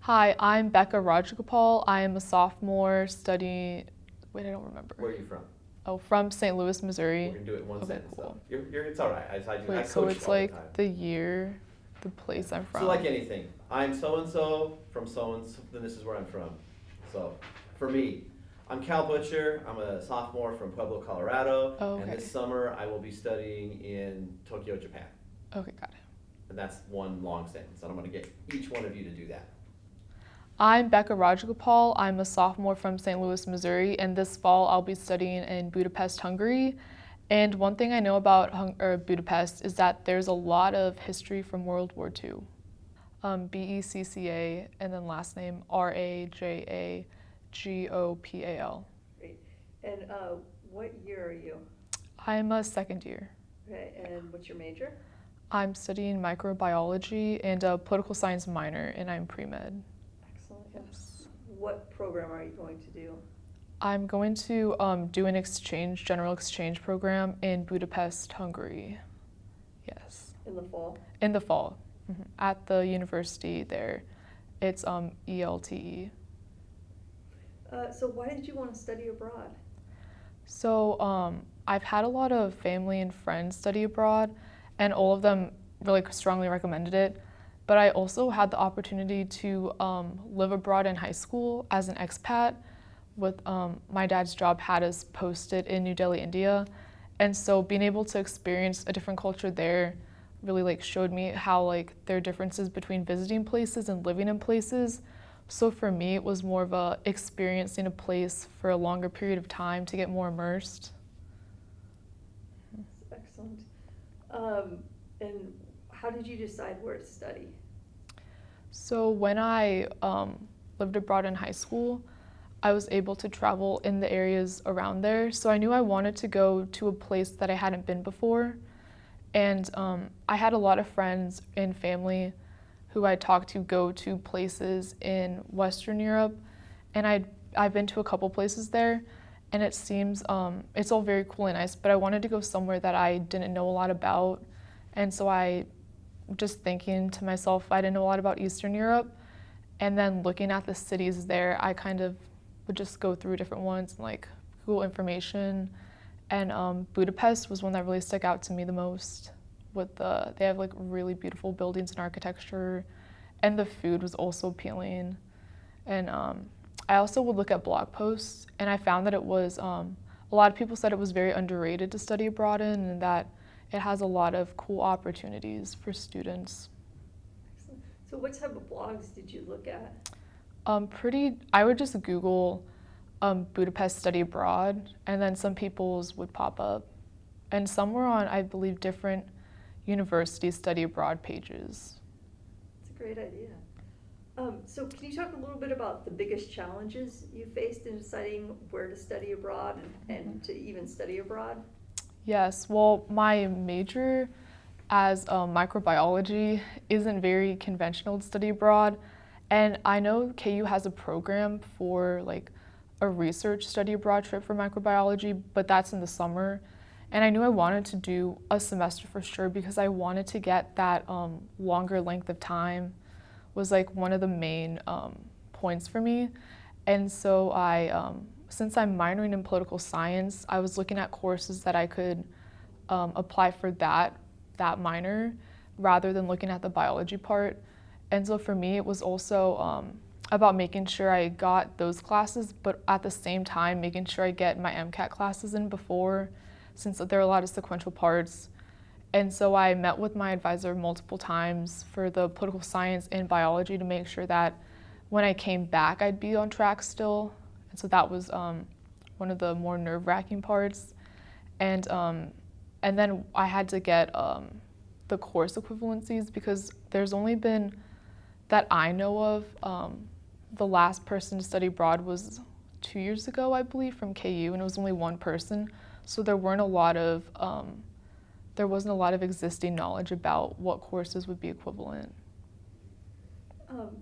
Hi, I'm Becca Rajagopal. I am a sophomore studying. Wait, I don't remember. Where are you from? Oh, from St. Louis, We're Missouri. gonna do it in one Okay, sentence though. cool. It's all right. I Wait, so coach it's all the like time. the year, the Yeah. place I'm So like from. anything, I'm so and so from so and so. Then this is where I'm from. So, for me, I'm Cal Butcher. I'm a sophomore from Pueblo, Colorado, Oh, and okay. this summer I will be studying in Tokyo, Japan. Okay, got it. And that's one long sentence. And I'm gonna get each one of you to do that. I'm Becca Rajagopal. I'm a sophomore from St. Louis, Missouri, and this fall I'll be studying in Budapest, Hungary. And one thing I know about Budapest is that there's a lot of history from World War II. Becca, and then last name Rajagopal. Great. And what year are you? I'm a second year. Okay, and what's your major? I'm studying microbiology and a political science minor, and I'm pre-med. Excellent. Yes. What program are you going to do? I'm going to do an general exchange program in Budapest, Hungary. Yes. In the fall? In the fall, at the university there. It's ELTE. So why did you want to study abroad? So I've had a lot of family and friends study abroad, and all of them really strongly recommended it. But I also had the opportunity to live abroad in high school as an expat. With my dad's job had us posted in New Delhi, India, and so being able to experience a different culture there really showed me how there are differences between visiting places and living in places. So for me, it was more of experiencing a place for a longer period of time to get more immersed. That's excellent. And how did you decide where to study? So when I lived abroad in high school, I was able to travel in the areas around there. So I knew I wanted to go to a place that I hadn't been before. And I had a lot of friends and family who I talked to go to places in Western Europe. And I've been to a couple places there. And it seems it's all very cool and nice, but I wanted to go somewhere that I didn't know a lot about. And so I just thinking to myself, I didn't know a lot about Eastern Europe. And then looking at the cities there, I kind of would just go through different ones and Google information. And Budapest was one that really stuck out to me the most. They have really beautiful buildings and architecture, and the food was also appealing. And I also would look at blog posts, and I found that it was a lot of people said it was very underrated to study abroad in, and that it has a lot of cool opportunities for students. Excellent. So what type of blogs did you look at? I would just Google Budapest study abroad, and then some people's would pop up. And some were on, I believe, different university study abroad pages. That's a great idea. So can you talk a little bit about the biggest challenges you faced in deciding where to study abroad and to even study abroad? Yes, well, my major as microbiology isn't very conventional to study abroad. And I know KU has a program for a research study abroad trip for microbiology, but that's in the summer. And I knew I wanted to do a semester for sure because I wanted to get that longer length of time was one of the main points for me. And so since I'm minoring in political science, I was looking at courses that I could apply for that minor rather than looking at the biology part. And so for me, it was also about making sure I got those classes, but at the same time, making sure I get my MCAT classes in before, since there are a lot of sequential parts. And so I met with my advisor multiple times for the political science and biology to make sure that when I came back, I'd be on track still. And so that was one of the more nerve-wracking parts. And then I had to get the course equivalencies because there's only been, that I know of, the last person to study abroad was 2 years ago, I believe, from KU, and it was only one person. So there wasn't a lot of existing knowledge about what courses would be equivalent.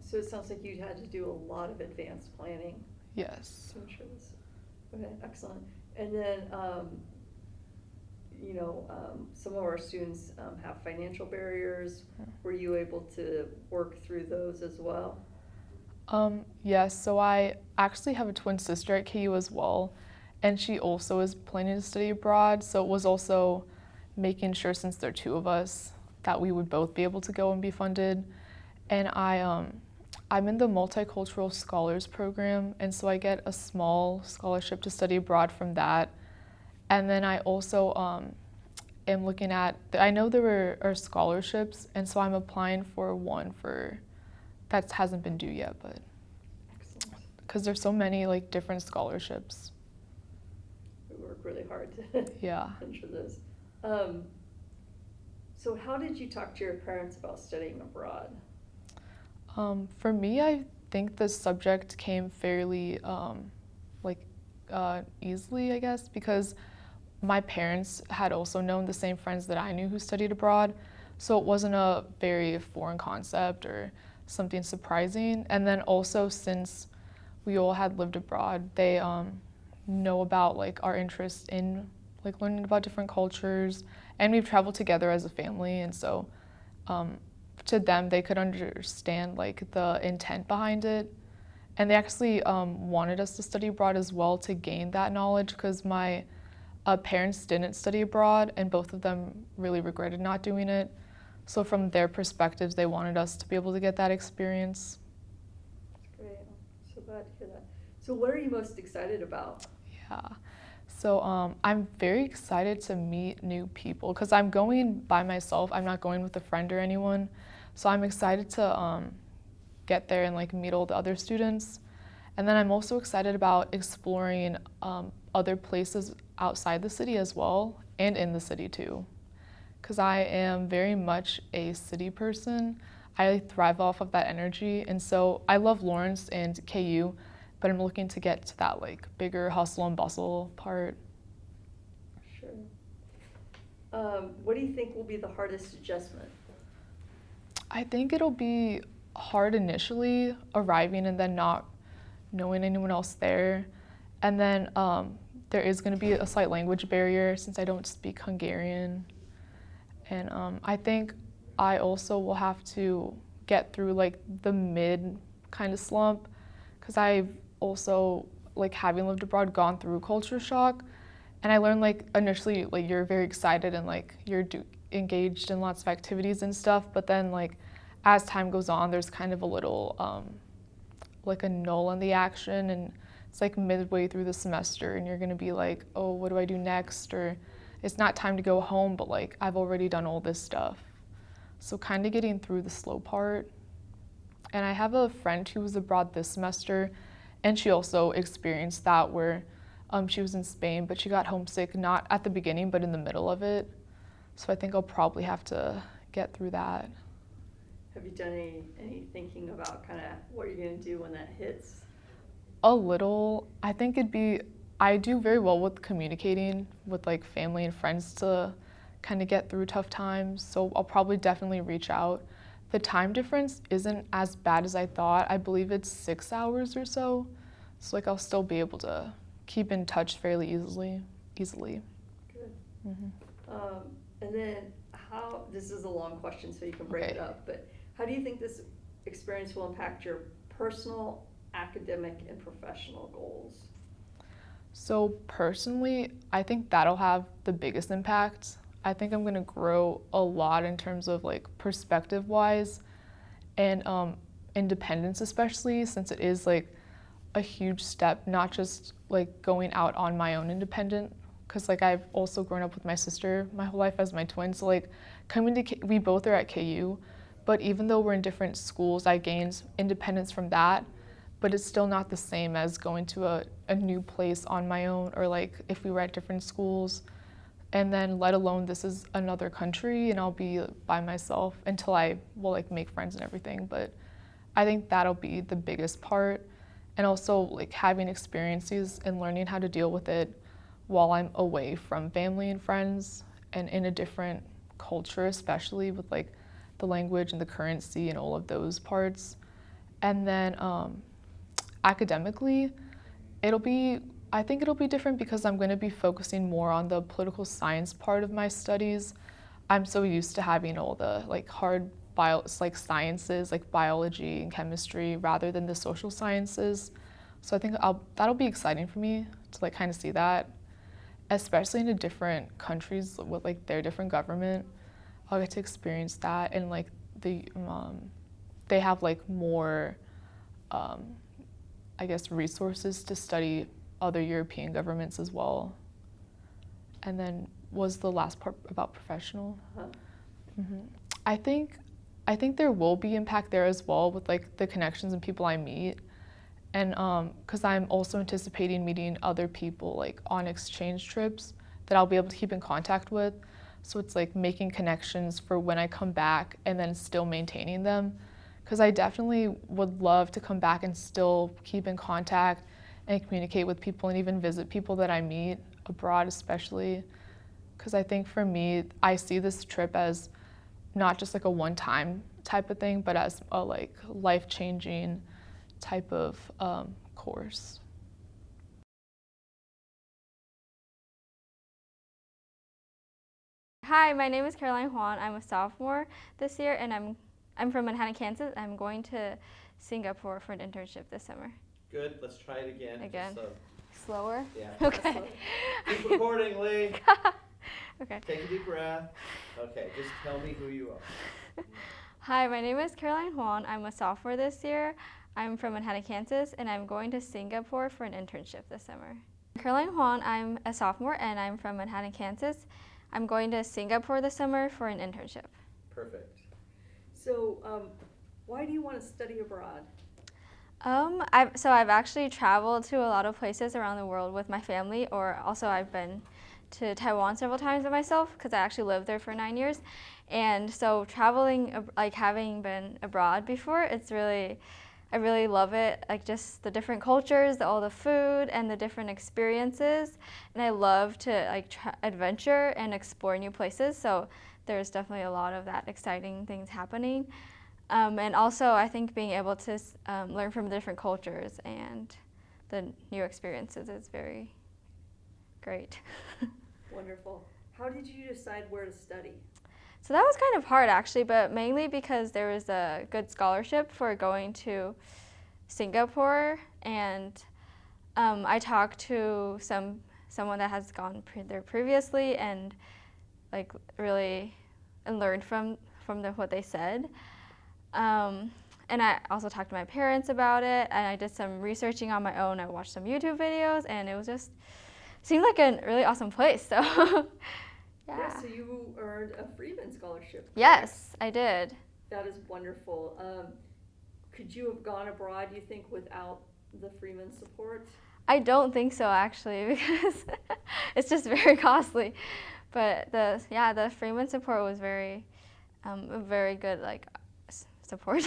So it sounds like you had to do a lot of advanced planning. Yes. To ensure this. Okay, excellent. And then, some of our students have financial barriers. Were you able to work through those as well? Yes, so I actually have a twin sister at KU as well, and she also is planning to study abroad. So it was also making sure, since there are two of us, that we would both be able to go and be funded. And I'm in the Multicultural Scholars Program, and so I get a small scholarship to study abroad from that. And then I also am looking at, I know are scholarships, and so I'm applying for one that hasn't been due yet, but Excellent. because there's so many like different scholarships. We work really hard to Yeah. ensure this. So how did you talk to your parents about studying abroad? For me, I think the subject came fairly easily, I guess, because my parents had also known the same friends that I knew who studied abroad, so it wasn't a very foreign concept or something surprising. And then also, since we all had lived abroad, they know about like our interest in like learning about different cultures, and we've traveled together as a family, and so to them they could understand like the intent behind it. And they actually wanted us to study abroad as well to gain that knowledge, because my parents didn't study abroad, and both of them really regretted not doing it. So from their perspectives, they wanted us to be able to get that experience. That's great. I'm so glad to hear that. So what are you most excited about? Yeah. So I'm very excited to meet new people, because I'm going by myself. I'm not going with a friend or anyone. So I'm excited to get there and like meet all the other students. And then I'm also excited about exploring other places outside the city as well, and in the city too, because I am very much a city person. I thrive off of that energy, and so I love Lawrence and KU, but I'm looking to get to that like bigger hustle and bustle part. Sure. What do you think will be the hardest adjustment? I think it'll be hard initially arriving and then not knowing anyone else there. And then there is going to be a slight language barrier since I don't speak Hungarian. And I think I also will have to get through like the mid kind of slump, because I've also, like having lived abroad, gone through culture shock. And I learned like initially like you're very excited and like you're engaged in lots of activities and stuff, but then like as time goes on, there's kind of a little like a null in the action, and it's like midway through the semester and you're gonna be like, oh, what do I do next? Or it's not time to go home, but like I've already done all this stuff. So kind of getting through the slow part. And I have a friend who was abroad this semester, and she also experienced that where she was in Spain, but she got homesick not at the beginning, but in the middle of it. So I think I'll probably have to get through that. Have you done any thinking about kind of what you're going to do when that hits? A little. I think I do very well with communicating with like family and friends to kind of get through tough times. So I'll probably definitely reach out. The time difference isn't as bad as I thought. I believe it's 6 hours or so. So like I'll still be able to keep in touch fairly easily. Good. Mm-hmm. And then this is a long question, so you can break it Okay. up, but how do you think this experience will impact your personal, academic, and professional goals? So personally, I think that'll have the biggest impact. I think I'm gonna grow a lot in terms of like perspective-wise and independence, especially since it is like a huge step, not just like going out on my own independent, because like I've also grown up with my sister my whole life as my twin. So like we both are at KU, but even though we're in different schools, I gained independence from that. But it's still not the same as going to a new place on my own, or like if we were at different schools. And then let alone this is another country and I'll be by myself until I will like make friends and everything. But I think that'll be the biggest part. And also like having experiences and learning how to deal with it while I'm away from family and friends and in a different culture, especially with like the language and the currency and all of those parts. And then academically, I think it'll be different because I'm going to be focusing more on the political science part of my studies. I'm so used to having all the like hard like sciences, like biology and chemistry, rather than the social sciences. So I think that'll be exciting for me to like kind of see that, especially in the different countries with like their different government. I'll get to experience that, and like they have like more, I guess, resources to study other European governments as well. And then was the last part about professional? Uh-huh. I think there will be impact there as well with like the connections and people I meet, and because I'm also anticipating meeting other people like on exchange trips that I'll be able to keep in contact with. So it's like making connections for when I come back and then still maintaining them, because I definitely would love to come back and still keep in contact and communicate with people and even visit people that I meet abroad, especially because I think for me, I see this trip as not just like a one-time type of thing, but as a like life-changing type of course. Hi, my name is Caroline Huan. I'm a sophomore this year, and I'm from Manhattan, Kansas. I'm going to Singapore for an internship this summer. Good, let's try it again. Again. Just, Slower? yeah. Okay. Keep recording, Lee. Okay. Take a deep breath. Okay, just tell me who you are. Hi, my name is Caroline Huan. I'm a sophomore this year. I'm from Manhattan, Kansas, and I'm going to Singapore for an internship this summer. Caroline Huan, I'm a sophomore, and I'm from Manhattan, Kansas. I'm going to Singapore this summer for an internship. Perfect. So, why do you want to study abroad? I've actually traveled to a lot of places around the world with my family, or also I've been to Taiwan several times by myself because I actually lived there for 9 years. And so traveling, like having been abroad before, I really love it. Like just the different cultures, all the food and the different experiences. And I love to like adventure and explore new places. So there's definitely a lot of that exciting things happening. And also I think being able to learn from different cultures and the new experiences is very great. Wonderful. How did you decide where to study? So that was kind of hard actually, but mainly because there was a good scholarship for going to Singapore, and I talked to someone that has gone there previously and like really learned from what they said. And I also talked to my parents about it, and I did some researching on my own. I watched some YouTube videos, and it was just seemed like a really awesome place. So Yeah, so you earned a Freeman Scholarship, correct? Yes, I did. That is wonderful. Could you have gone abroad, you think, without the Freeman support? I don't think so actually, because it's just very costly. But the Freeman support was very good like support,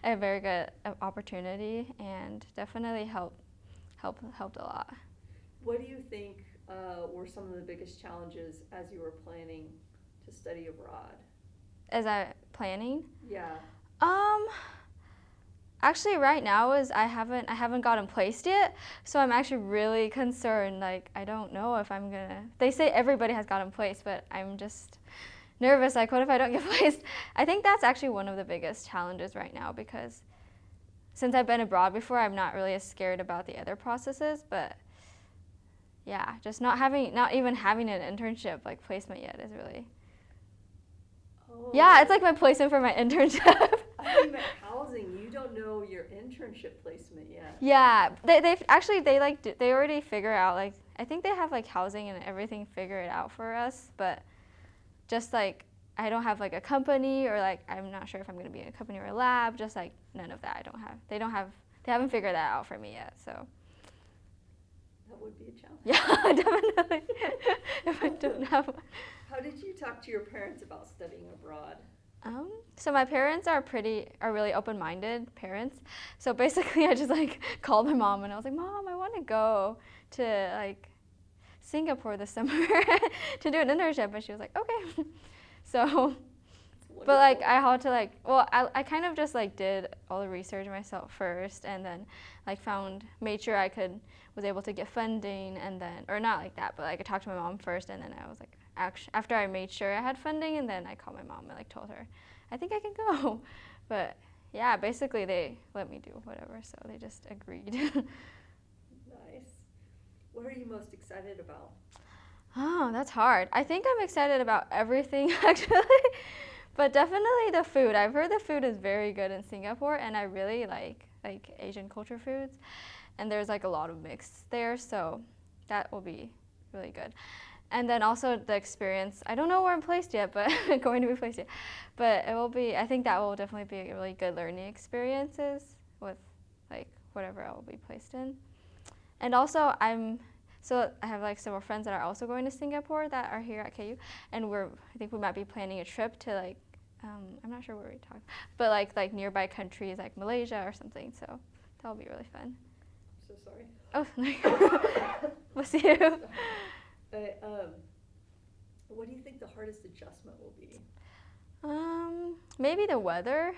a very good opportunity, and definitely helped a lot. What do you think were some of the biggest challenges as you were planning to study abroad? As I planning? Yeah. Actually, right now I haven't gotten placed yet, so I'm actually really concerned. Like I don't know if I'm gonna. They say everybody has gotten placed, but I'm just nervous. Like what if I don't get placed? I think that's actually one of the biggest challenges right now, because since I've been abroad before, I'm not really as scared about the other processes. But yeah, just not even having an internship like placement yet is really. Oh. Yeah, it's like my placement for my internship. I thought you meant housing. You don't know your internship placement yet. Yeah, they already figure out, like I think they have like housing and everything figured out for us, but just like I don't have like a company, or like I'm not sure if I'm going to be in a company or a lab, just like none of that. They haven't figured that out for me yet, so. That would be a challenge. Yeah, definitely. If I don't have one. How did you talk to your parents about studying abroad? So my parents are really open-minded parents. So basically I just like called my mom and I was like, Mom, I want to go to like Singapore this summer to do an internship. And she was like, okay. So, but like I had to I kind of just like did all the research myself first, and then like made sure was able to get funding, and then, or not like that, but like I talked to my mom first, and then I was like, after I made sure I had funding, and then I called my mom and like told her, I think I can go. But yeah, basically they let me do whatever, so they just agreed. Nice. What are you most excited about? Oh, that's hard. I think I'm excited about everything actually, but definitely the food. I've heard the food is very good in Singapore, and I really like Asian culture foods, and there's like a lot of mix there, so that will be really good. And then also the experience. I don't know where I'm placed yet, but going to be placed yet. But it will be. I think that will definitely be a really good learning experiences with like whatever I will be placed in. And also so I have like several friends that are also going to Singapore that are here at KU, and I think we might be planning a trip to like I'm not sure where we talk, but like nearby countries like Malaysia or something. So that will be really fun. I'm so sorry. Oh, we'll see you. What do you think the hardest adjustment will be? Maybe the weather.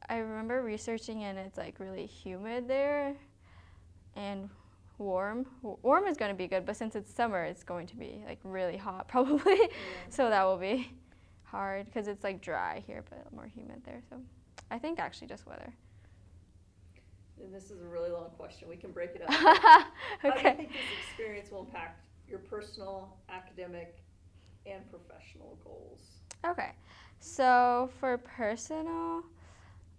I remember researching, and it's like really humid there, and warm. Warm is going to be good, but since it's summer, it's going to be like really hot probably. Yeah. So that will be hard because it's like dry here, but more humid there. So I think actually just weather. And this is a really long question. We can break it up. How do you Okay. think this experience will impact your personal, academic, and professional goals? Okay. So for personal,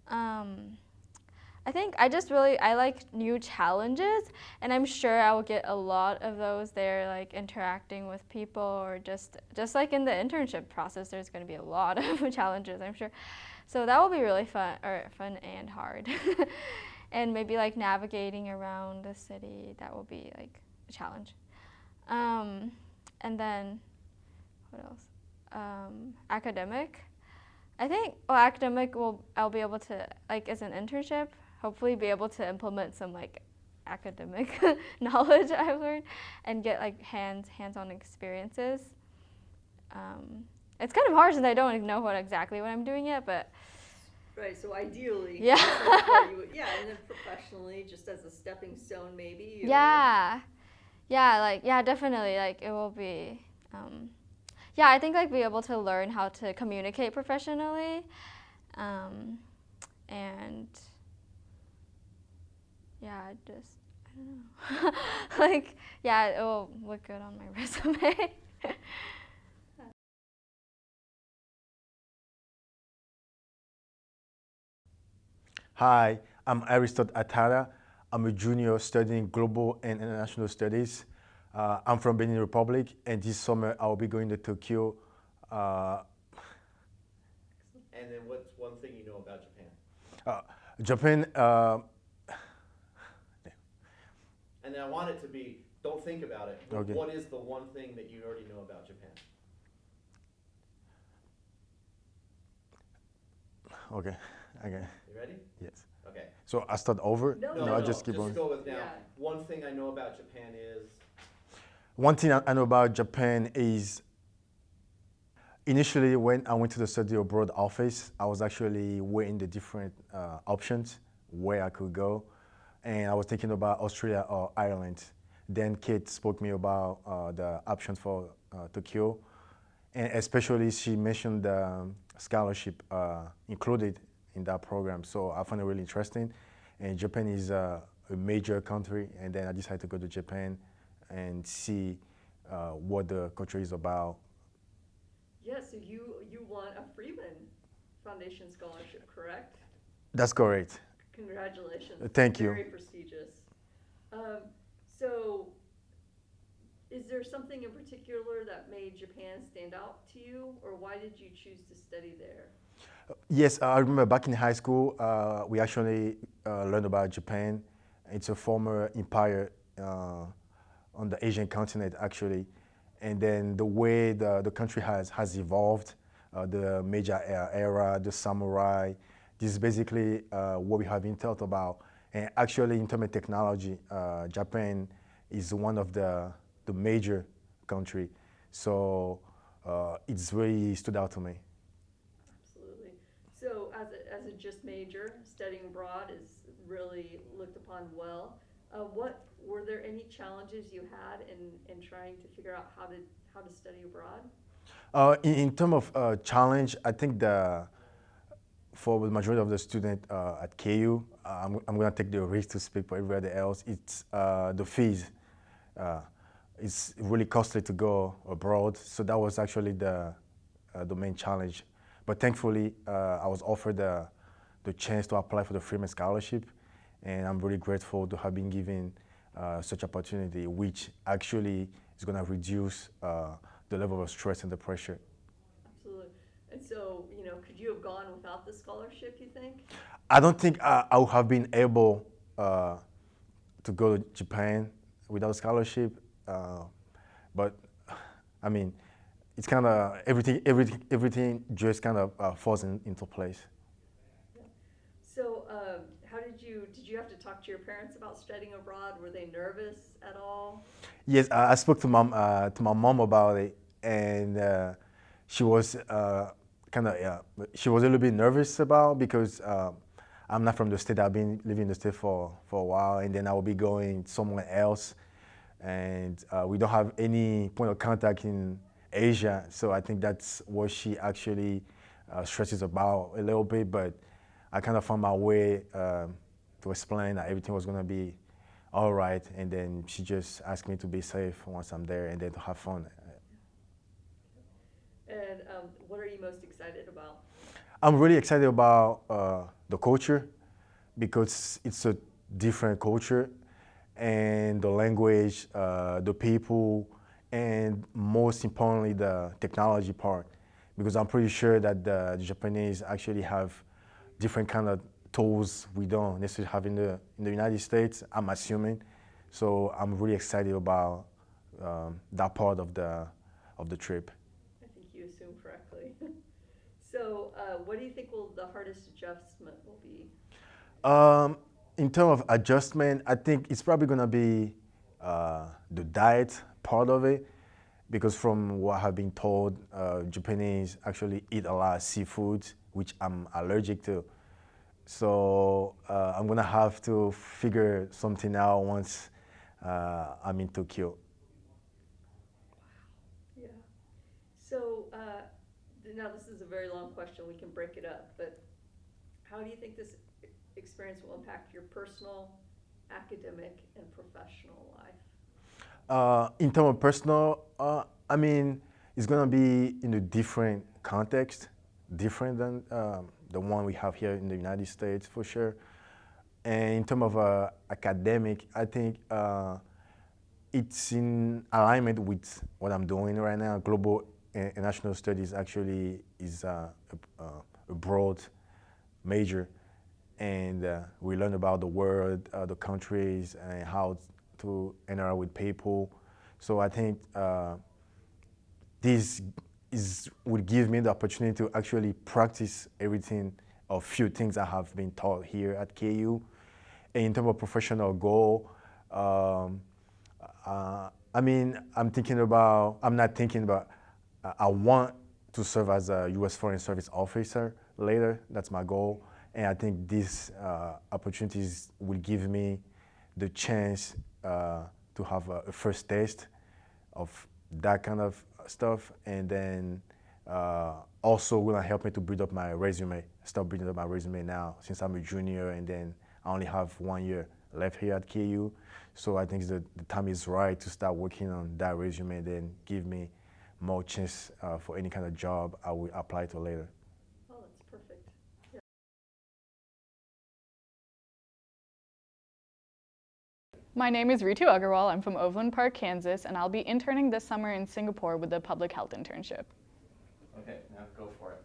I think I like new challenges, and I'm sure I will get a lot of those there, like interacting with people, or just like in the internship process, there's going to be a lot of challenges, I'm sure. So that will be really fun and hard. And maybe like navigating around the city, that will be like a challenge. And then what else? Academic. I think academic I'll be able to, like, as an internship, hopefully be able to implement some like academic knowledge I've learned and get like hands-on experiences. It's kind of hard since I don't know exactly what I'm doing yet, but Right, so ideally, Yeah. this is what you would, yeah, and then professionally, just as a stepping stone, maybe. Or, yeah, definitely, like it will be. Yeah, I think like be able to learn how to communicate professionally, and yeah, I don't know. Like, yeah, it will look good on my resume. Hi, I'm Aristotle Atara. I'm a junior studying global and international studies. I'm from Benin Republic, and this summer I'll be going to Tokyo. And then what's one thing you know about Japan? Japan, And then I want it to be, don't think about it. Okay. What is the one thing that you already know about Japan? okay, okay, You ready? yes. Okay. So I start over? No, I just keep on. go with now. Yeah. One thing I know about Japan is, One thing I know about Japan is initially when I went to the study abroad office, I was actually weighing the different options where I could go. And I was thinking about Australia or Ireland. Then Kate spoke me about the options for Tokyo. And especially she mentioned the scholarship included in that program. So I found it really interesting. And Japan is a major country. And then I decided to go to Japan and see what the country is about. Yeah, so you won a Freeman Foundation scholarship, correct? That's correct. Congratulations. Thank you. Very prestigious. So, is there something in particular that made Japan stand out to you, or why did you choose to study there? Yes, I remember back in high school, we actually learned about Japan. It's a former empire on the Asian continent, actually. And then the way the country has evolved, the Meiji era, the samurai, this is basically what we have been taught about. And actually, in terms of technology, Japan is one of the major country. So it's really stood out to me. Absolutely. So, as a just major, studying abroad is really looked upon well. What were there any challenges you had in trying to figure out how to study abroad? In terms of challenge, I think for the majority of the students at KU, I'm going to take the risk to speak for everybody else. It's the fees. It's really costly to go abroad, so that was actually the main challenge. But thankfully, I was offered the chance to apply for the Freeman Scholarship, and I'm really grateful to have been given such opportunity, which actually is going to reduce the level of stress and the pressure. Absolutely. And so, could you have gone without the scholarship, you think? I don't think I would have been able to go to Japan without a scholarship, but I mean, it's kind of everything just kind of falls into place. So, how did you have to talk to your parents about studying abroad? Were they nervous at all? Yes, I spoke to my mom about it, and she was she was a little bit nervous about because I'm not from the state. I've been living in the state for a while, and then I will be going somewhere else, and we don't have any point of contact in Asia, so I think that's what she actually stresses about a little bit. But I kind of found my way to explain that everything was gonna be all right, and then she just asked me to be safe once I'm there, and then to have fun. And what are you most excited about? I'm really excited about the culture because it's a different culture, and the language, the people, and most importantly, the technology part. Because I'm pretty sure that the Japanese actually have different kind of tools we don't necessarily have in the United States, I'm assuming. So I'm really excited about that part of the trip. I think you assume correctly. So, what do you think the hardest adjustment will be? In terms of adjustment, I think it's probably gonna be the diet part of it, because from what I've been told, Japanese actually eat a lot of seafood, which I'm allergic to. So I'm gonna have to figure something out once I'm in Tokyo. Yeah. So, now this is a very long question, we can break it up, but how do you think this experience will impact your personal, academic, and professional life? In terms of personal, I mean, it's gonna be in a different context, different than the one we have here in the United States for sure. And in terms of academic, I think it's in alignment with what I'm doing right now. Global and National Studies actually is a broad major, and we learn about the world, the countries, and how to interact with people. So I think this would give me the opportunity to actually practice everything, a few things I have been taught here at KU. And in terms of professional goal, I mean, I'm not thinking about, I want to serve as a U.S. Foreign Service officer later. That's my goal. And I think these opportunities will give me the chance to have a first taste of that kind of stuff, and then also will help me to build up my resume. Start building up my resume now, since I'm a junior, and then I only have 1 year left here at KU. So I think the time is right to start working on that resume, then give me more chance for any kind of job I will apply to later. Oh, that's perfect. Yeah. My name is Ritu Agarwal. I'm from Overland Park, Kansas, and I'll be interning this summer in Singapore with a public health internship. Okay, now go for it.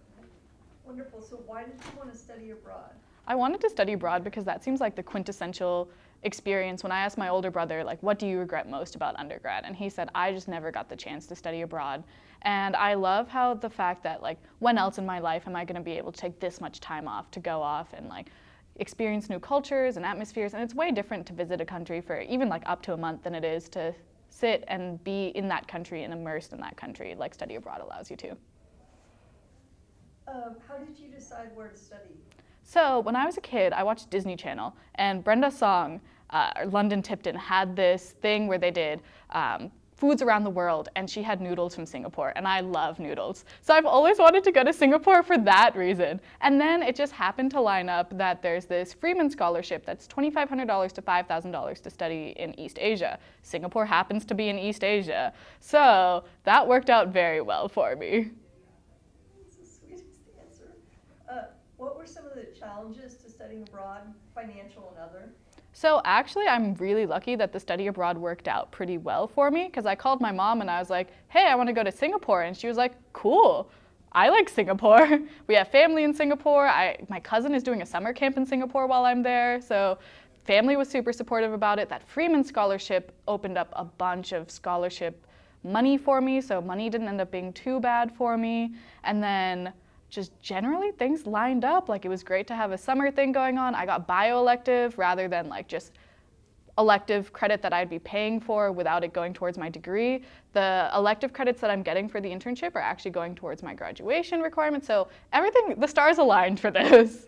Wonderful. So why did you want to study abroad? I wanted to study abroad because that seems like the quintessential experience. When I asked my older brother, like, what do you regret most about undergrad? And he said, I just never got the chance to study abroad. And I love how the fact that, like, when else in my life am I going to be able to take this much time off to go off and, like, experience new cultures and atmospheres? And it's way different to visit a country for even, like, up to a month than it is to sit and be in that country and immersed in that country, like study abroad allows you to. How did you decide where to study? So when I was a kid, I watched Disney Channel, and Brenda Song, London Tipton, had this thing where they did foods around the world, and she had noodles from Singapore, and I love noodles. So I've always wanted to go to Singapore for that reason. And then it just happened to line up that there's this Freeman Scholarship that's $2,500 to $5,000 to study in East Asia. Singapore happens to be in East Asia. So that worked out very well for me. That's the sweetest answer. What were some of the challenges to studying abroad, financial and other? So actually, I'm really lucky that the study abroad worked out pretty well for me, because I called my mom and I was like, hey, I want to go to Singapore. And she was like, cool. I like Singapore. We have family in Singapore. My cousin is doing a summer camp in Singapore while I'm there. So family was super supportive about it. That Freeman Scholarship opened up a bunch of scholarship money for me. So money didn't end up being too bad for me. And then just generally things lined up. Like, it was great to have a summer thing going on. I got bio elective rather than like just elective credit that I'd be paying for without it going towards my degree. The elective credits that I'm getting for the internship are actually going towards my graduation requirements. So everything, the stars aligned for this.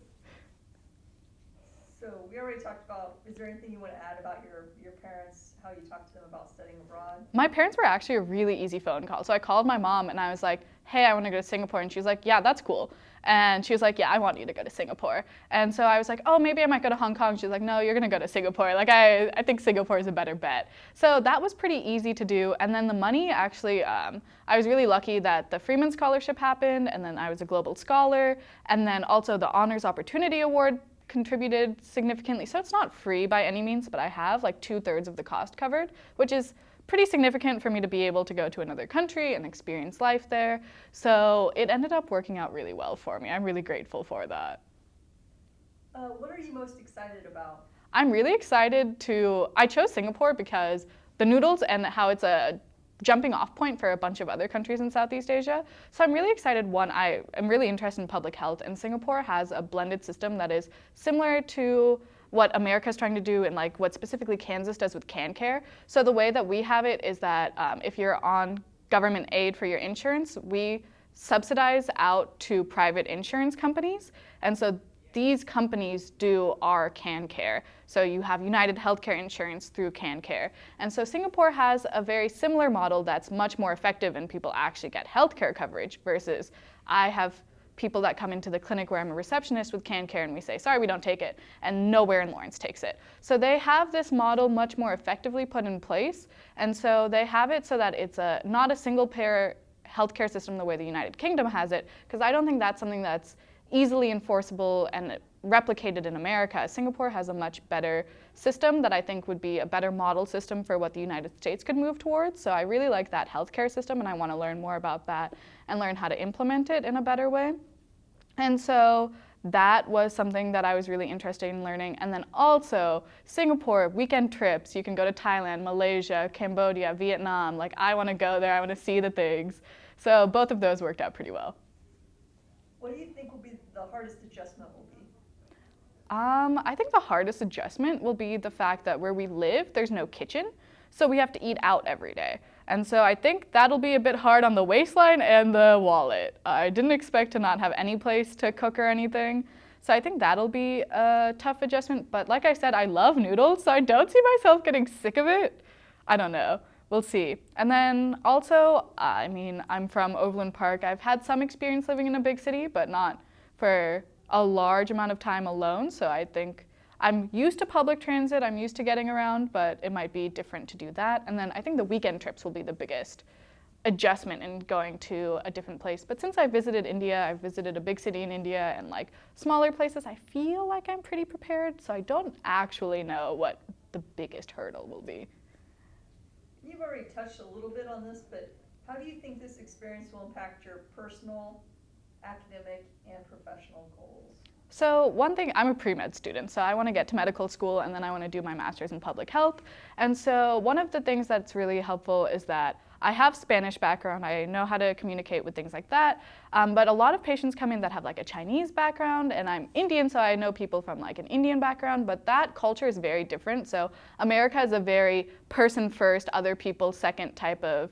So we already talked about, is there anything you want to add about your parents, how you talked to them about studying abroad? My parents were actually a really easy phone call. So I called my mom and I was like, hey, I want to go to Singapore. And she was like, yeah, that's cool. And she was like, yeah, I want you to go to Singapore. And so I was like, oh, maybe I might go to Hong Kong. She was like, no, you're going to go to Singapore. Like, I think Singapore is a better bet. So that was pretty easy to do. And then the money actually, I was really lucky that the Freeman Scholarship happened, and then I was a global scholar. And then also the Honors Opportunity Award contributed significantly. So it's not free by any means, but I have like 2/3 of the cost covered, which is pretty significant for me to be able to go to another country and experience life there. So it ended up working out really well for me. I'm really grateful for that. What are you most excited about? I'm really excited I chose Singapore because the noodles and how it's a jumping off point for a bunch of other countries in Southeast Asia. So I'm really excited. One, I am really interested in public health, and Singapore has a blended system that is similar to what America is trying to do and like what specifically Kansas does with CanCare. So the way that we have it is that if you're on government aid for your insurance, we subsidize out to private insurance companies. And so these companies do our CanCare. So you have United Healthcare Insurance through CanCare. And so Singapore has a very similar model that's much more effective and people actually get healthcare coverage versus I have people that come into the clinic where I'm a receptionist with CanCare and we say, sorry, we don't take it, and nowhere in Lawrence takes it. So they have this model much more effectively put in place. And so they have it so that it's not a single payer healthcare system the way the United Kingdom has it, because I don't think that's something that's easily enforceable and replicated in America. Singapore has a much better system that I think would be a better model system for what the United States could move towards. So I really like that healthcare system, and I want to learn more about that and learn how to implement it in a better way. And so that was something that I was really interested in learning. And then also Singapore, weekend trips. You can go to Thailand, Malaysia, Cambodia, Vietnam. Like, I want to go there. I want to see the things. So both of those worked out pretty well. What do you think will be the hardest adjustment will be? I think the hardest adjustment will be the fact that where we live, there's no kitchen. So we have to eat out every day. And so I think that'll be a bit hard on the waistline and the wallet. I didn't expect to not have any place to cook or anything. So I think that'll be a tough adjustment. But like I said, I love noodles, so I don't see myself getting sick of it. I don't know. We'll see. And then also, I mean, I'm from Overland Park. I've had some experience living in a big city, but not for a large amount of time alone. So I think I'm used to public transit, I'm used to getting around, but it might be different to do that. And then I think the weekend trips will be the biggest adjustment in going to a different place. But since I visited India, I've visited a big city in India and like smaller places, I feel like I'm pretty prepared. So I don't actually know what the biggest hurdle will be. You've already touched a little bit on this, but how do you think this experience will impact your personal, academic, and professional goals? So one thing, I'm a pre-med student, so I want to get to medical school and then I want to do my master's in public health. And so one of the things that's really helpful is that I have Spanish background, I know how to communicate with things like that, but a lot of patients come in that have like a Chinese background, and I'm Indian, so I know people from like an Indian background, but that culture is very different. So America is a very person first, other people second type of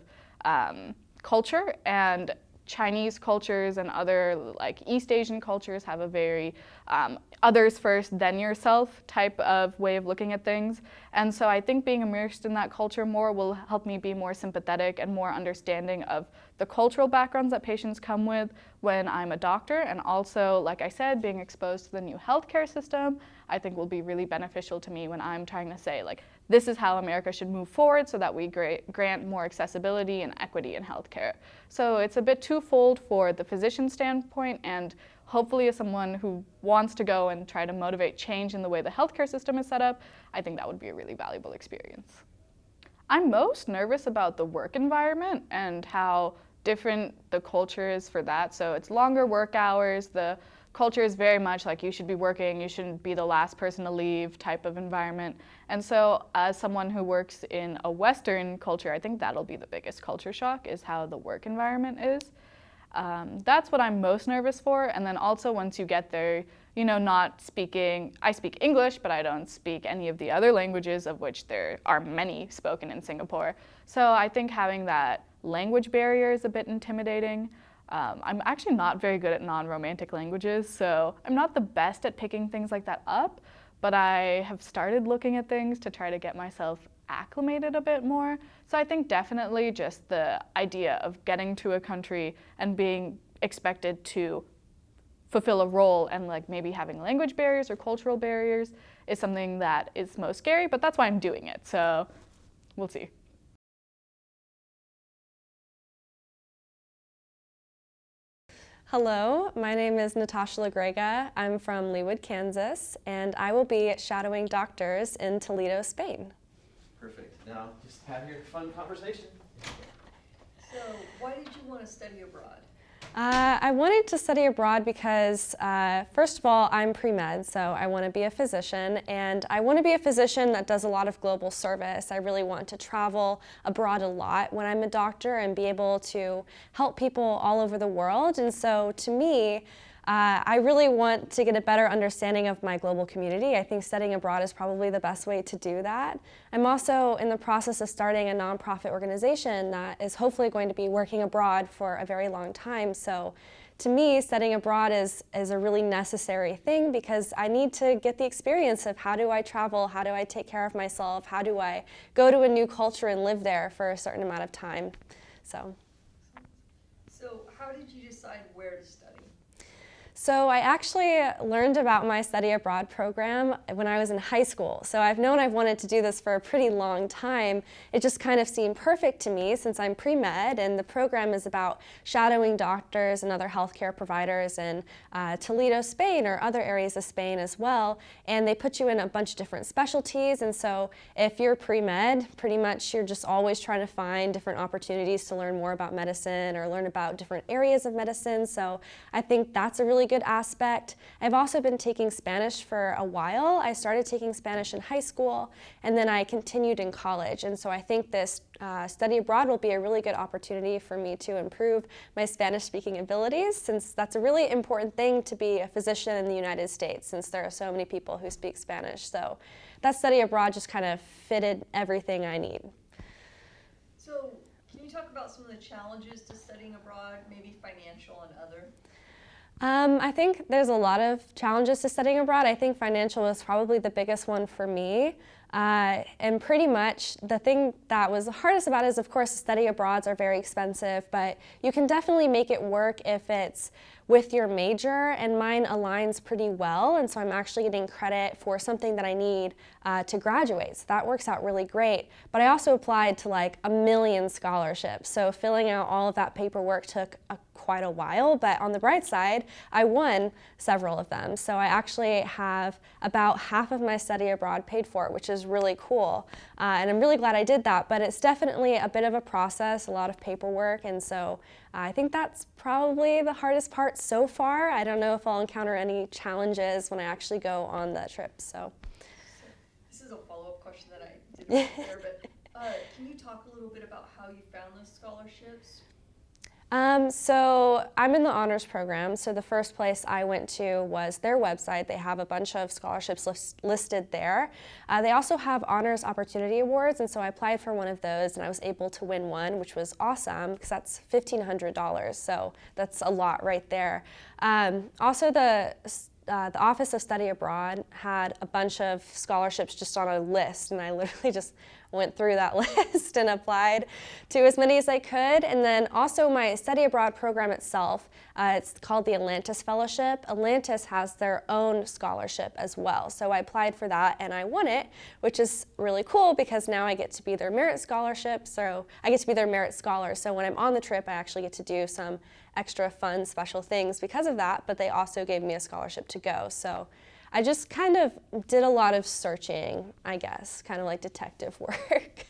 culture, and Chinese cultures and other like East Asian cultures have a very others first, then yourself type of way of looking at things. And so I think being immersed in that culture more will help me be more sympathetic and more understanding of the cultural backgrounds that patients come with when I'm a doctor. And also, like I said, being exposed to the new healthcare system, I think will be really beneficial to me when I'm trying to say, like, this is how America should move forward so that we grant more accessibility and equity in healthcare. So it's a bit twofold for the physician standpoint, and hopefully as someone who wants to go and try to motivate change in the way the healthcare system is set up, I think that would be a really valuable experience. I'm most nervous about the work environment and how different the culture is for that. So it's longer work hours. The culture is very much like you should be working, you shouldn't be the last person to leave type of environment. And so as someone who works in a Western culture, I think that'll be the biggest culture shock, is how the work environment is. That's what I'm most nervous for. And then also once you get there, you know, not speaking, I speak English, but I don't speak any of the other languages, of which there are many spoken in Singapore. So I think having that language barrier is a bit intimidating. I'm actually not very good at non-romantic languages, so I'm not the best at picking things like that up, but I have started looking at things to try to get myself acclimated a bit more. So I think definitely just the idea of getting to a country and being expected to fulfill a role and like maybe having language barriers or cultural barriers is something that is most scary, but that's why I'm doing it, so we'll see. Hello, my name is Natasha LaGrega. I'm from Leawood, Kansas, and I will be shadowing doctors in Toledo, Spain. Perfect. Now, just have your fun conversation. So why did you want to study abroad? I wanted to study abroad because, first of all, I'm pre-med, so I want to be a physician, and I want to be a physician that does a lot of global service. I really want to travel abroad a lot when I'm a doctor and be able to help people all over the world. And so to me, I really want to get a better understanding of my global community. I think studying abroad is probably the best way to do that. I'm also in the process of starting a nonprofit organization that is hopefully going to be working abroad for a very long time. So to me, studying abroad is a really necessary thing because I need to get the experience of how do I travel, how do I take care of myself, how do I go to a new culture and live there for a certain amount of time. So how did you decide where to study? So I actually learned about my study abroad program when I was in high school. So I've wanted to do this for a pretty long time. It just kind of seemed perfect to me since I'm pre-med, and the program is about shadowing doctors and other healthcare providers in Toledo, Spain, or other areas of Spain as well. And they put you in a bunch of different specialties. And so if you're pre-med, pretty much you're just always trying to find different opportunities to learn more about medicine or learn about different areas of medicine. So I think that's a really good aspect. I've also been taking Spanish for a while. I started taking Spanish in high school, and then I continued in college. And so I think this study abroad will be a really good opportunity for me to improve my Spanish speaking abilities, since that's a really important thing to be a physician in the United States, since there are so many people who speak Spanish. So that study abroad just kind of fitted everything I need. So can you talk about some of the challenges to studying abroad, maybe financial and other? I think there's a lot of challenges to studying abroad. I think financial was probably the biggest one for me. And pretty much the thing that was the hardest about it is, of course, study abroads are very expensive, but you can definitely make it work if it's with your major, and mine aligns pretty well, and so I'm actually getting credit for something that I need to graduate, so that works out really great. But I also applied to like a million scholarships, so filling out all of that paperwork took quite a while, but on the bright side, I won several of them, so I actually have about half of my study abroad paid for, which is really cool, and I'm really glad I did that, but it's definitely a bit of a process, a lot of paperwork, and so I think that's probably the hardest part so far. I don't know if I'll encounter any challenges when I actually go on the trip. So this is a follow-up question that I didn't prepare, but can you talk a little bit about how you found those scholarships? So I'm in the honors program. So the first place I went to was their website. They have a bunch of scholarships listed there. They also have honors opportunity awards, and so I applied for one of those, and I was able to win one, which was awesome because that's $1,500. So that's a lot right there. Also, the Office of Study Abroad had a bunch of scholarships just on a list, and I literally just went through that list and applied to as many as I could. And then also my study abroad program itself, it's called the Atlantis Fellowship. Atlantis has their own scholarship as well. So I applied for that and I won it, which is really cool because now I get to be their merit scholarship. So I get to be their merit scholar. So when I'm on the trip, I actually get to do some extra fun, special things because of that, but they also gave me a scholarship to go. So I just kind of did a lot of searching, I guess, kind of like detective work.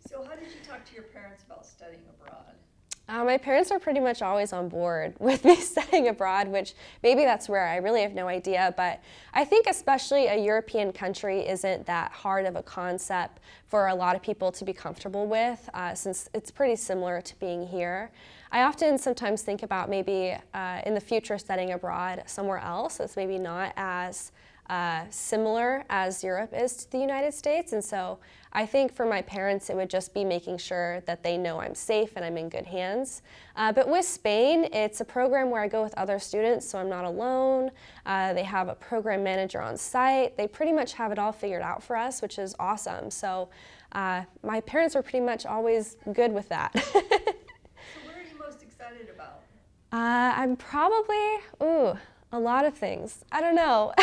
So how did you talk to your parents about studying abroad? My parents are pretty much always on board with me studying abroad, which maybe that's rare. I really have no idea, but I think especially a European country isn't that hard of a concept for a lot of people to be comfortable with, since it's pretty similar to being here. I often sometimes think about maybe in the future studying abroad somewhere else that's maybe not as similar as Europe is to the United States. And so I think for my parents, it would just be making sure that they know I'm safe and I'm in good hands. But with Spain, it's a program where I go with other students, so I'm not alone. They have a program manager on site. They pretty much have it all figured out for us, which is awesome. So my parents are pretty much always good with that. So what are you most excited about? I'm probably, a lot of things. I don't know.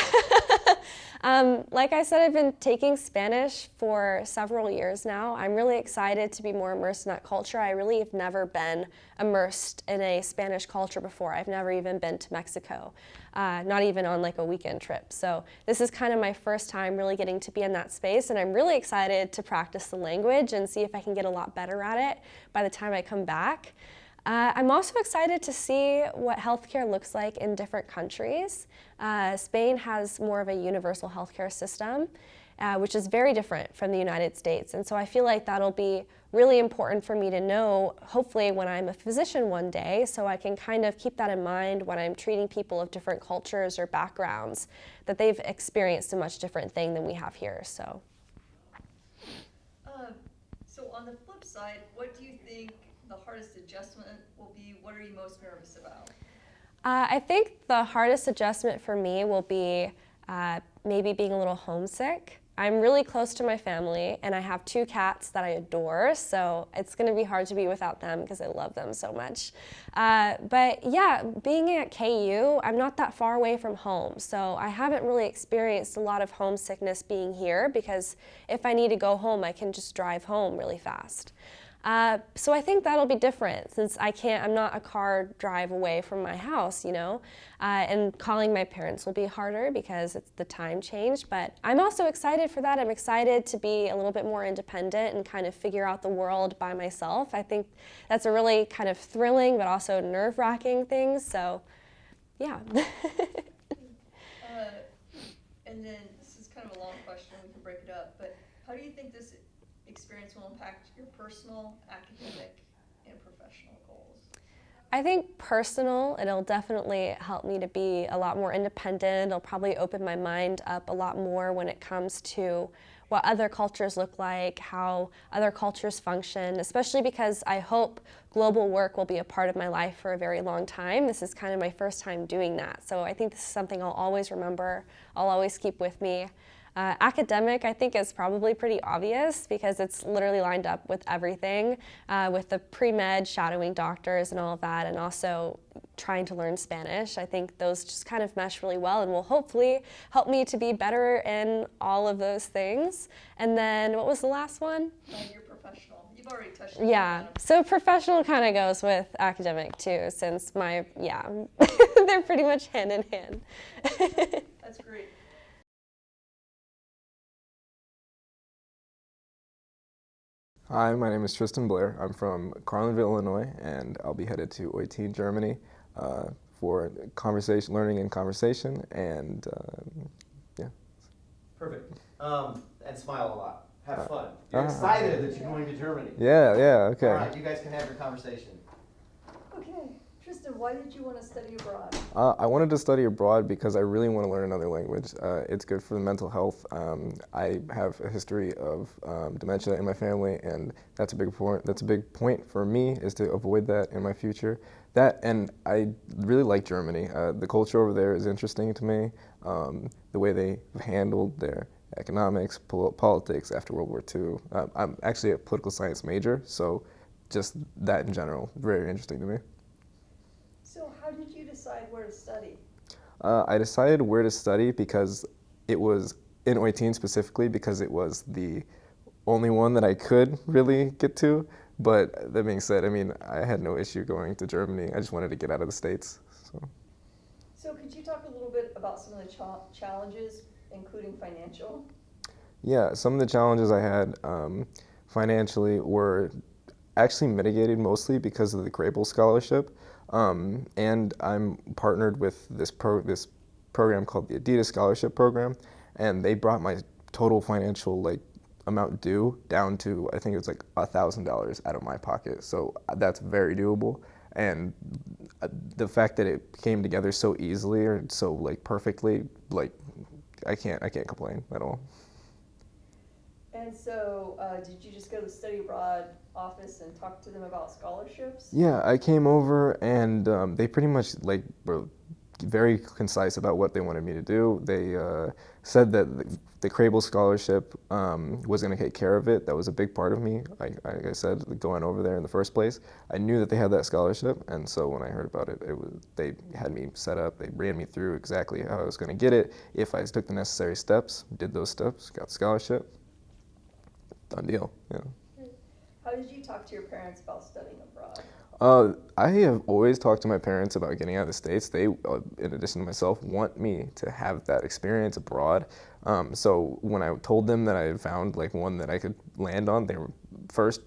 Like I said, I've been taking Spanish for several years now. I'm really excited to be more immersed in that culture. I really have never been immersed in a Spanish culture before. I've never even been to Mexico, not even on like a weekend trip. So this is kind of my first time really getting to be in that space, and I'm really excited to practice the language and see if I can get a lot better at it by the time I come back. I'm also excited to see what healthcare looks like in different countries. Spain has more of a universal healthcare system, which is very different from the United States. And so I feel like that'll be really important for me to know, hopefully when I'm a physician one day, so I can kind of keep that in mind when I'm treating people of different cultures or backgrounds, that they've experienced a much different thing than we have here. So on the flip side, what do you think the hardest adjustment will be? What are you most nervous about? I think the hardest adjustment for me will be maybe being a little homesick. I'm really close to my family, and I have 2 cats that I adore, so it's going to be hard to be without them because I love them so much. But yeah, being at KU, I'm not that far away from home, so I haven't really experienced a lot of homesickness being here because if I need to go home, I can just drive home really fast. So I think that'll be different since I'm not a car drive away from my house, you know, and calling my parents will be harder because it's the time change, but I'm also excited for that. I'm excited to be a little bit more independent and kind of figure out the world by myself. I think that's a really kind of thrilling but also nerve-wracking thing, so yeah. And then this is kind of a long question, we can break it up, but how do you think this experience will impact your personal, academic, and professional goals? I think personal, it'll definitely help me to be a lot more independent. It'll probably open my mind up a lot more when it comes to what other cultures look like, how other cultures function, especially because I hope global work will be a part of my life for a very long time. This is kind of my first time doing that. So I think this is something I'll always remember, I'll always keep with me. Academic, I think, is probably pretty obvious because it's literally lined up with everything, with the pre-med, shadowing doctors and all of that, and also trying to learn Spanish. I think those just kind of mesh really well and will hopefully help me to be better in all of those things. And then, what was the last one? Your professional. You've already touched on Yeah, that. so professional kind of goes with academic too, since they're pretty much hand in hand. That's great. Hi, my name is Tristan Blair. I'm from Carlinville, Illinois, and I'll be headed to Eutin, Germany for learning and conversation, and yeah. Perfect. And smile a lot. Have fun. You're excited that you're going to Germany. Yeah, okay. All right, you guys can have your conversation. Okay, Tristan, why did you want to study abroad? I wanted to study abroad because I really want to learn another language. It's good for the mental health. I have a history of dementia in my family, and that's a big point. That's a big point for me, is to avoid that in my future. That, and I really like Germany. The culture over there is interesting to me. The way they handled their economics, politics after World War II. I'm actually a political science major, so just that in general, very interesting to me. So how did you decide where to study? I decided where to study because it was in Eutin specifically, because it was the only one that I could really get to. But that being said, I mean, I had no issue going to Germany. I just wanted to get out of the States. So could you talk a little bit about some of the challenges, including financial? Yeah, some of the challenges I had financially were actually mitigated mostly because of the Crable Scholarship. And I'm partnered with this program called the Adidas Scholarship Program, and they brought my total financial amount due down to, I think it was like $1,000 out of my pocket. So that's very doable. And the fact that it came together so easily or so perfectly, I can't complain at all. And so did you just go to the study abroad office and talk to them about scholarships? Yeah, I came over and they pretty much were very concise about what they wanted me to do. They said that the Crable Scholarship was going to take care of it. That was a big part of me. Like I said, going over there in the first place, I knew that they had that scholarship, and so when I heard about it, they had me set up. They ran me through exactly how I was going to get it. If I took the necessary steps, did those steps, got the scholarship, done deal. Yeah. How did you talk to your parents about studying abroad? I have always talked to my parents about getting out of the States. They, in addition to myself, want me to have that experience abroad. So when I told them that I had found one that I could land on, they were first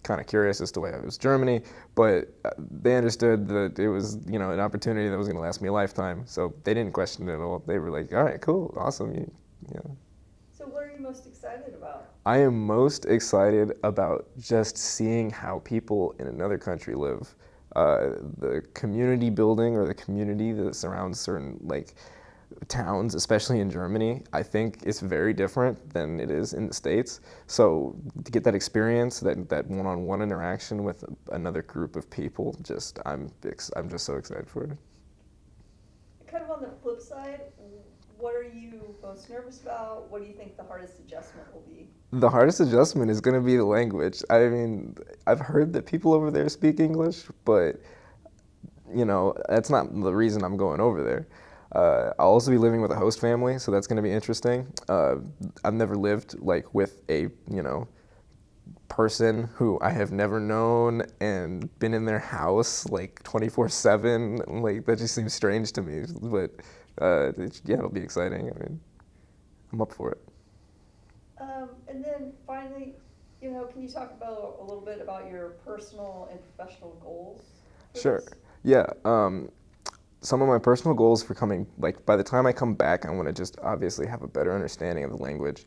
kind of curious as to why it was Germany, but they understood that it was, an opportunity that was going to last me a lifetime. So they didn't question it at all. They were like, all right, cool, awesome. Yeah. So what are you most excited about? I am most excited about just seeing how people in another country live. The community building, or the community that surrounds certain towns, especially in Germany, I think it's very different than it is in the States. So to get that experience, that one-on-one interaction with another group of people, I'm just so excited for it. Kind of on the flip side, what are you most nervous about? What do you think the hardest adjustment will be? The hardest adjustment is going to be the language. I mean, I've heard that people over there speak English, but, that's not the reason I'm going over there. I'll also be living with a host family, so that's going to be interesting. I've never lived with a, person who I have never known and been in their house 24/7. That just seems strange to me, but it'll be exciting. I mean, I'm up for it. And then finally, can you talk about a little bit about your personal and professional goals? Sure. Yeah. Some of my personal goals for coming, by the time I come back, I want to just obviously have a better understanding of the language.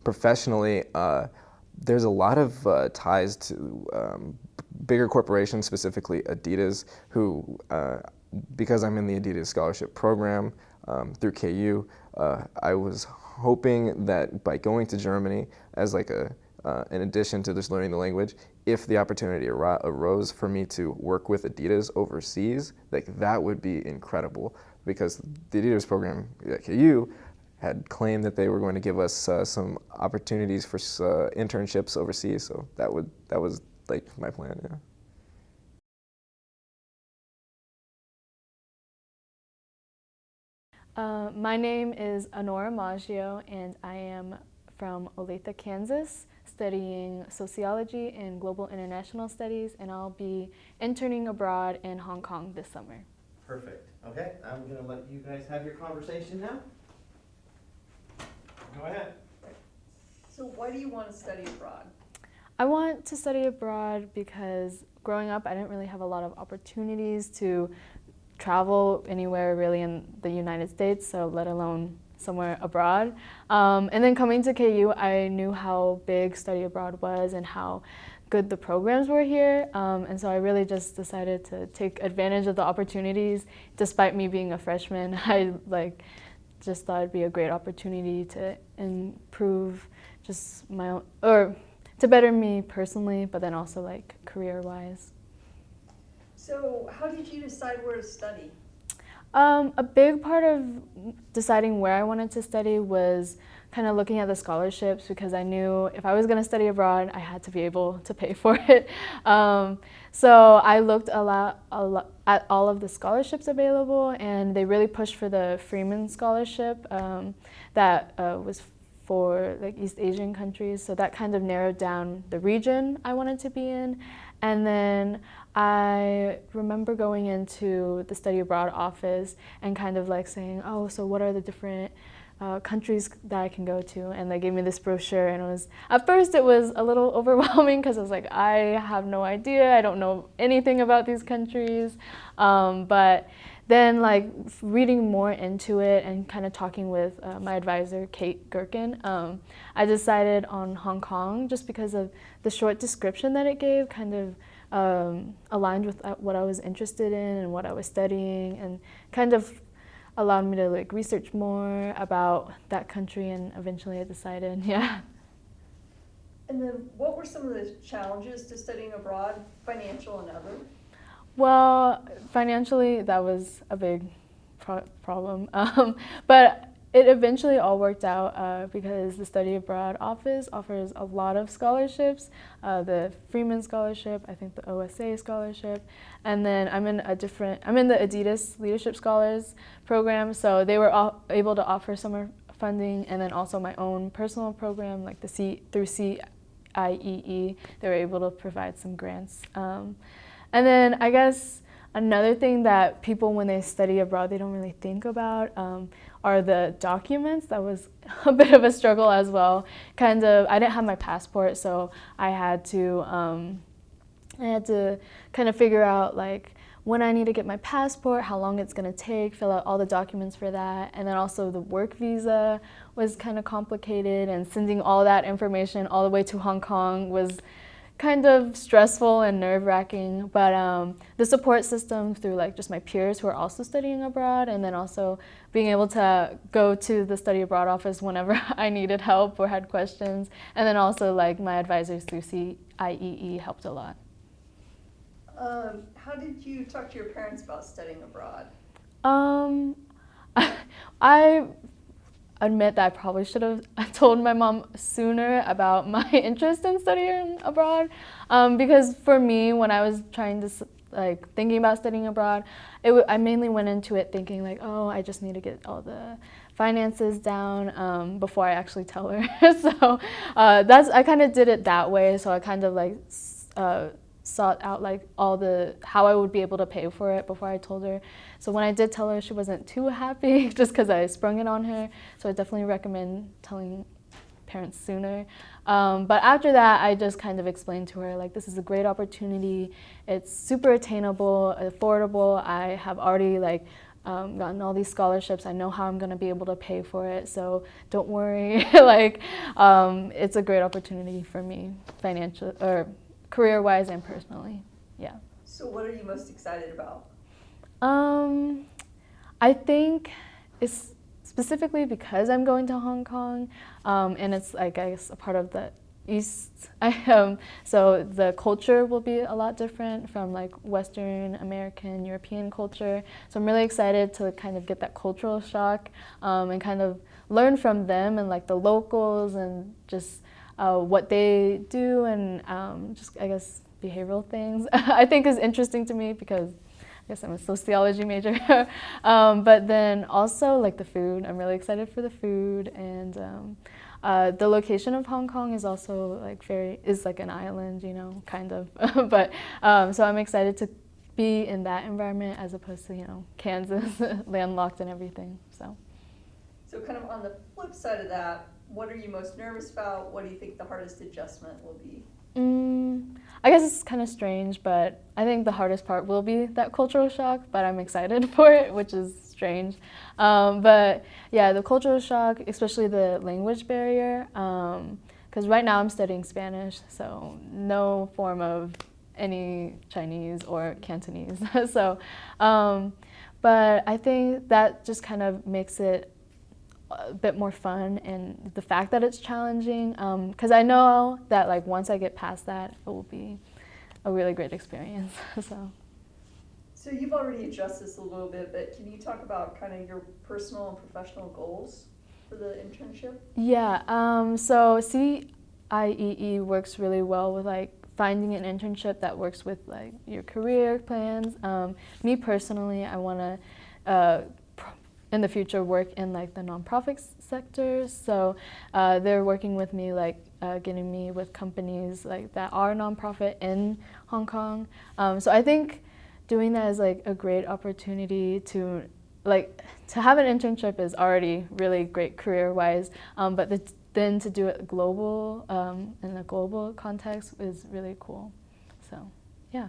Professionally, there's a lot of ties to bigger corporations, specifically Adidas, who, because I'm in the Adidas Scholarship Program through KU, I was hoping that by going to Germany as in addition to just learning the language, if the opportunity arose for me to work with Adidas overseas, that would be incredible, because the Adidas program at KU had claimed that they were going to give us some opportunities for internships overseas. So that was my plan. Yeah. My name is Honora Maggio, and I am from Olathe, Kansas, studying sociology and global international studies, and I'll be interning abroad in Hong Kong this summer. Perfect. Okay, I'm going to let you guys have your conversation now. Go ahead. So why do you want to study abroad? I want to study abroad because growing up, I didn't really have a lot of opportunities to travel anywhere really in the United States, so let alone somewhere abroad. And then coming to KU, I knew how big study abroad was and how good the programs were here. And so I really just decided to take advantage of the opportunities. Despite me being a freshman, I just thought it'd be a great opportunity to improve just my own, or to better me personally, but then also like career-wise. So how did you decide where to study? A big part of deciding where I wanted to study was kind of looking at the scholarships, because I knew if I was going to study abroad, I had to be able to pay for it. So I looked a lot at all of the scholarships available, and they really pushed for the Freeman Scholarship that was for like East Asian countries. So that kind of narrowed down the region I wanted to be in. And then I remember going into the study abroad office and kind of like saying, oh, so what are the different countries that I can go to? And they gave me this brochure, and at first it was a little overwhelming because I was like, I have no idea, I don't know anything about these countries. But then like reading more into it and kind of talking with my advisor, Kate Gherkin, I decided on Hong Kong just because of the short description that it gave, kind of aligned with what I was interested in and what I was studying, and kind of allowed me to like research more about that country, and eventually I decided, yeah. And then what were some of the challenges to studying abroad, financial and other? Well, financially, that was a big problem, but it eventually all worked out because the Study Abroad office offers a lot of scholarships, the Freeman Scholarship, I think the OSA Scholarship, and then I'm in the Adidas Leadership Scholars program, so they were able to offer summer funding, and then also my own personal program, like through CIEE, they were able to provide some grants. And then I guess another thing that people, when they study abroad, they don't really think about are the documents. That was a bit of a struggle as well. I didn't have my passport, so I had to kind of figure out like when I need to get my passport, how long it's going to take, fill out all the documents for that. And then also the work visa was kind of complicated, and sending all that information all the way to Hong Kong was kind of stressful and nerve-wracking, but the support system through like just my peers who are also studying abroad, and then also being able to go to the study abroad office whenever I needed help or had questions, and then also like my advisors through CIEE helped a lot. How did you talk to your parents about studying abroad? I admit that I probably should have told my mom sooner about my interest in studying abroad, because for me, when I was thinking about studying abroad, I mainly went into it thinking like, oh, I just need to get all the finances down before I actually tell her. So I kind of did it that way. So I kind of like sought out like how I would be able to pay for it before I told her. So when I did tell her, she wasn't too happy just because I sprung it on her. So I definitely recommend telling parents sooner. But after that, I just kind of explained to her like, this is a great opportunity. It's super attainable, affordable. I have already gotten all these scholarships. I know how I'm going to be able to pay for it. So don't worry. It's a great opportunity for me, financial or career-wise and personally, yeah. So what are you most excited about? I think it's specifically because I'm going to Hong Kong, and it's like, I guess, a part of the East. So the culture will be a lot different from like Western American, European culture. So I'm really excited to kind of get that cultural shock and kind of learn from them and like the locals and just what they do, and just, I guess, behavioral things I think is interesting to me because I guess I'm a sociology major. But then also like the food. I'm really excited for the food, and the location of Hong Kong is also is like an island, you know, kind of. But so I'm excited to be in that environment as opposed to, you know, Kansas, landlocked and everything. So kind of on the flip side of that, what are you most nervous about? What do you think the hardest adjustment will be? I guess it's kind of strange, but I think the hardest part will be that cultural shock, but I'm excited for it, which is strange. But yeah, the cultural shock, especially the language barrier, because because right now I'm studying Spanish, so no form of any Chinese or Cantonese. So, but I think that just kind of makes it a bit more fun, and the fact that it's challenging, because I know that like once I get past that, it will be a really great experience. So you've already addressed this a little bit, but can you talk about kind of your personal and professional goals for the internship? Yeah, so CIEE works really well with like finding an internship that works with like your career plans. Me personally, I want to in the future work in like the nonprofit sector. So they're working with me, like getting me with companies like that are nonprofit in Hong Kong. So I think doing that is like a great opportunity to have an internship is already really great career-wise, but then to do it global in a global context is really cool. So yeah.